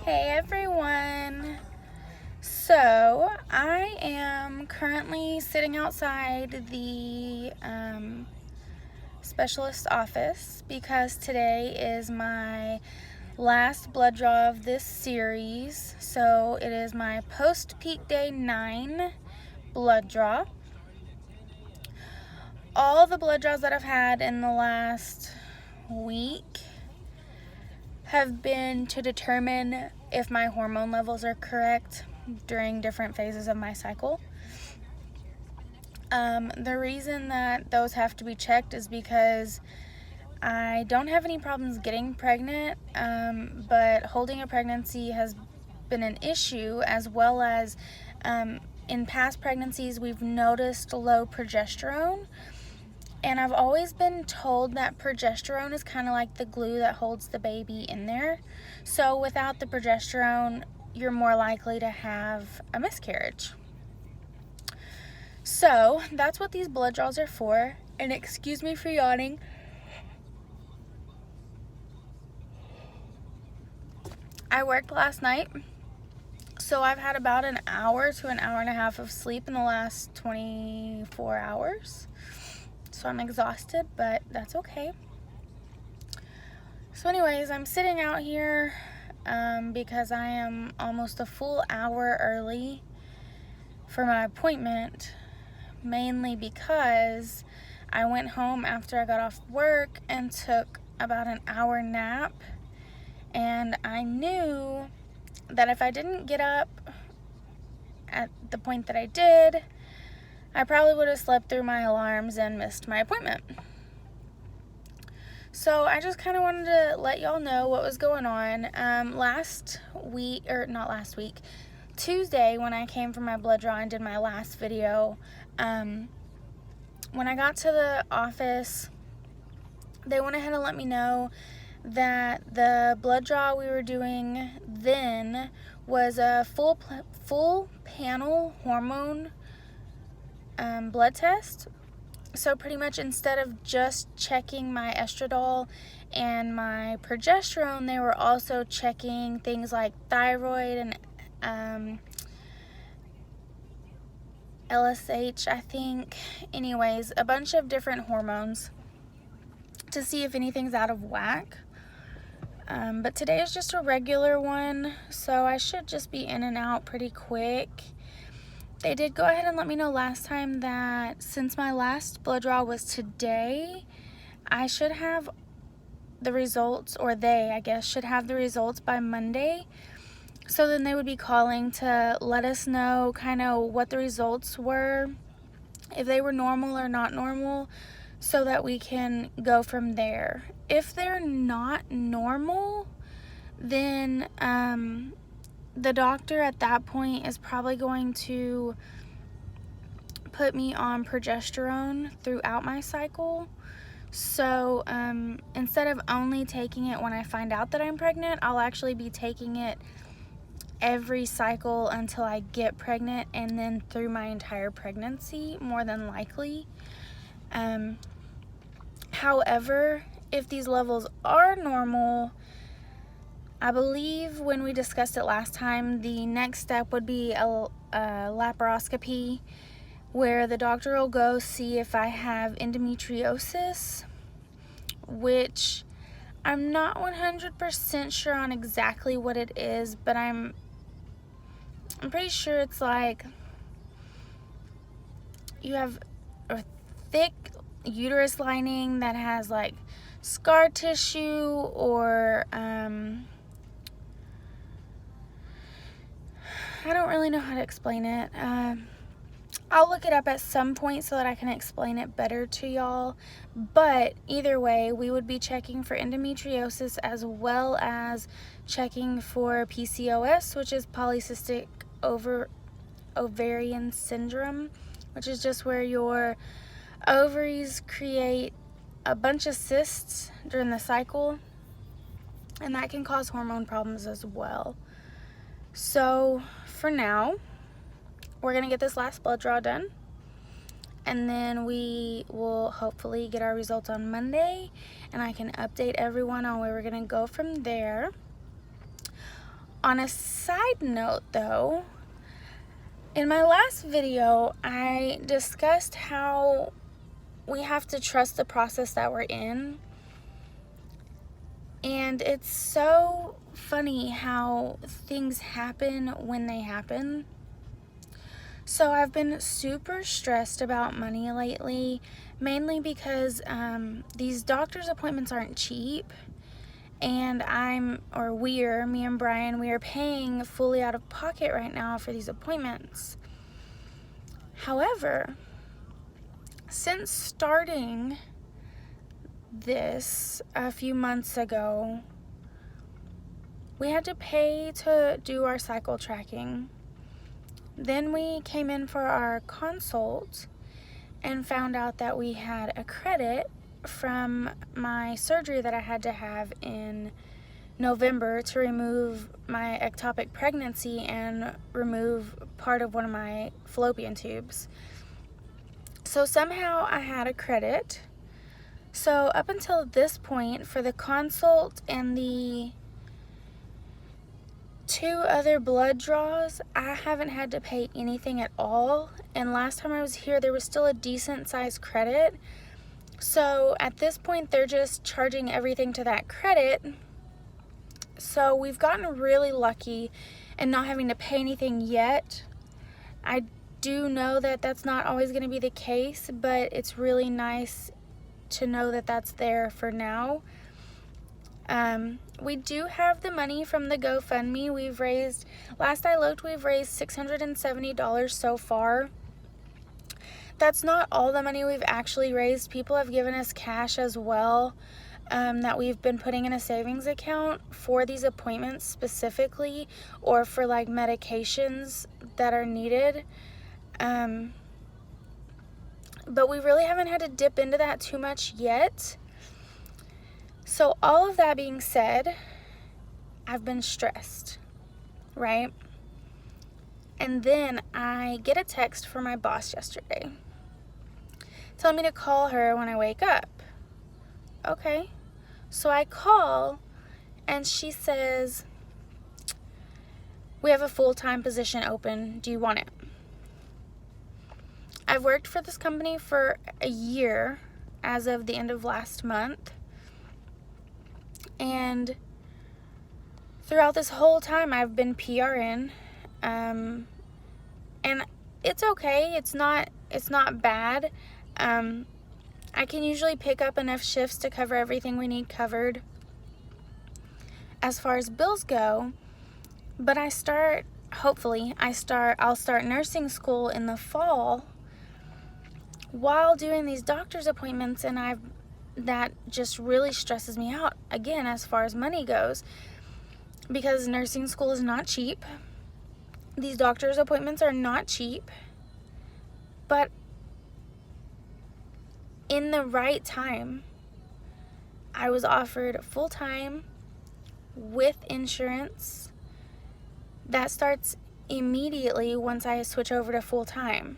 Hey everyone! So, I am currently sitting outside the specialist's office because today is my last blood draw of this series. So, it is my post-peak day 9 blood draw. All the blood draws that I've had in the last week have been to determine if my hormone levels are correct during different phases of my cycle. The reason that those have to be checked is because I don't have any problems getting pregnant, but holding a pregnancy has been an issue, as well as in past pregnancies we've noticed low progesterone. And I've always been told that progesterone is kind of like the glue that holds the baby in there. So without the progesterone, you're more likely to have a miscarriage. So that's what these blood draws are for. And excuse me for yawning. I worked last night, so I've had about an hour to an hour and a half of sleep in the last 24 hours. So I'm exhausted, but that's okay. So anyways, I'm sitting out here because I am almost a full hour early for my appointment, mainly because I went home after I got off work and took about an hour nap, and I knew that if I didn't get up at the point that I did, I probably would have slept through my alarms and missed my appointment. So I just kind of wanted to let y'all know what was going on. Tuesday, when I came for my blood draw and did my last video, when I got to the office, they went ahead and let me know that the blood draw we were doing then was a full panel hormone blood test. So pretty much instead of just checking my estradiol and my progesterone, they were also checking things like thyroid and LSH, I think. Anyways, a bunch of different hormones to see if anything's out of whack. But today is just a regular one, so I should just be in and out pretty quick. They did go ahead and let me know last time that since my last blood draw was today, I should have the results, or they, I guess, should have the results by Monday. So then they would be calling to let us know kind of what the results were, if they were normal or not normal, so that we can go from there. If they're not normal, then the doctor at that point is probably going to put me on progesterone throughout my cycle. So instead of only taking it when I find out that I'm pregnant, I'll actually be taking it every cycle until I get pregnant, and then through my entire pregnancy, more than likely. However, if these levels are normal, I believe when we discussed it last time, the next step would be a laparoscopy, where the doctor will go see if I have endometriosis, which I'm not 100% sure on exactly what it is, but I'm pretty sure it's like you have a thick uterus lining that has like scar tissue, or I don't really know how to explain it. I'll look it up at some point so that I can explain it better to y'all. But either way, we would be checking for endometriosis as well as checking for PCOS, which is polycystic ovarian syndrome, which is just where your ovaries create a bunch of cysts during the cycle, and that can cause hormone problems as well. So for now, we're gonna get this last blood draw done, and then we will hopefully get our results on Monday, and I can update everyone on where we're gonna go from there. On a side note though, in my last video, I discussed how we have to trust the process that we're in. And it's so funny how things happen when they happen. So I've been super stressed about money lately, mainly because these doctor's appointments aren't cheap. And me and Brian, we are paying fully out of pocket right now for these appointments. However, since starting this a few months ago, we had to pay to do our cycle tracking. Then we came in for our consult and found out that we had a credit from my surgery that I had to have in November to remove my ectopic pregnancy and remove part of one of my fallopian tubes. So somehow I had a credit. So up until this point, for the consult and the 2 other blood draws, I haven't had to pay anything at all. And last time I was here, there was still a decent sized credit. So at this point, they're just charging everything to that credit. So we've gotten really lucky in not having to pay anything yet. I do know that that's not always going to be the case, but it's really nice to know that that's there for now. We do have the money from the GoFundMe. Last I looked, we've raised $670 so far. That's not all the money we've actually raised. People have given us cash as well, that we've been putting in a savings account for these appointments specifically, or for like medications that are needed. But we really haven't had to dip into that too much yet. So all of that being said, I've been stressed, right? And then I get a text from my boss yesterday telling me to call her when I wake up. Okay. So I call and she says, "We have a full-time position open. Do you want it?" I've worked for this company for a year as of the end of last month. And throughout this whole time, I've been PRN. And it's okay. It's not bad. I can usually pick up enough shifts to cover everything we need covered as far as bills go. But I'll start nursing school in the fall while doing these doctor's appointments, and that just really stresses me out, again, as far as money goes, because nursing school is not cheap. These doctor's appointments are not cheap. But in the right time, I was offered full-time with insurance that starts immediately once I switch over to full-time.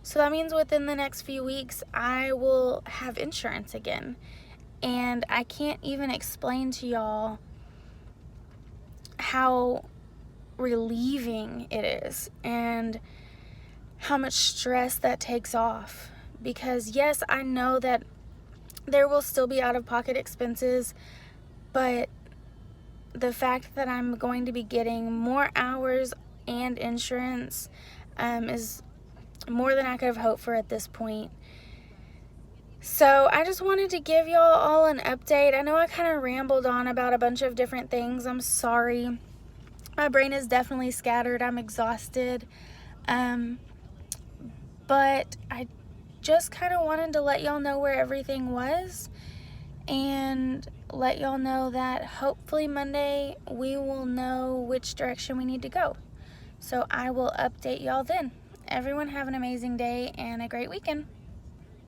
So that means within the next few weeks, I will have insurance again. And I can't even explain to y'all how relieving it is and how much stress that takes off. Because yes, I know that there will still be out-of-pocket expenses, but the fact that I'm going to be getting more hours and insurance is more than I could have hoped for at this point. So I just wanted to give y'all all an update. I know I kind of rambled on about a bunch of different things. I'm sorry. My brain is definitely scattered. I'm exhausted. But I just kind of wanted to let y'all know where everything was and let y'all know that hopefully Monday we will know which direction we need to go. So I will update y'all then. Everyone have an amazing day and a great weekend.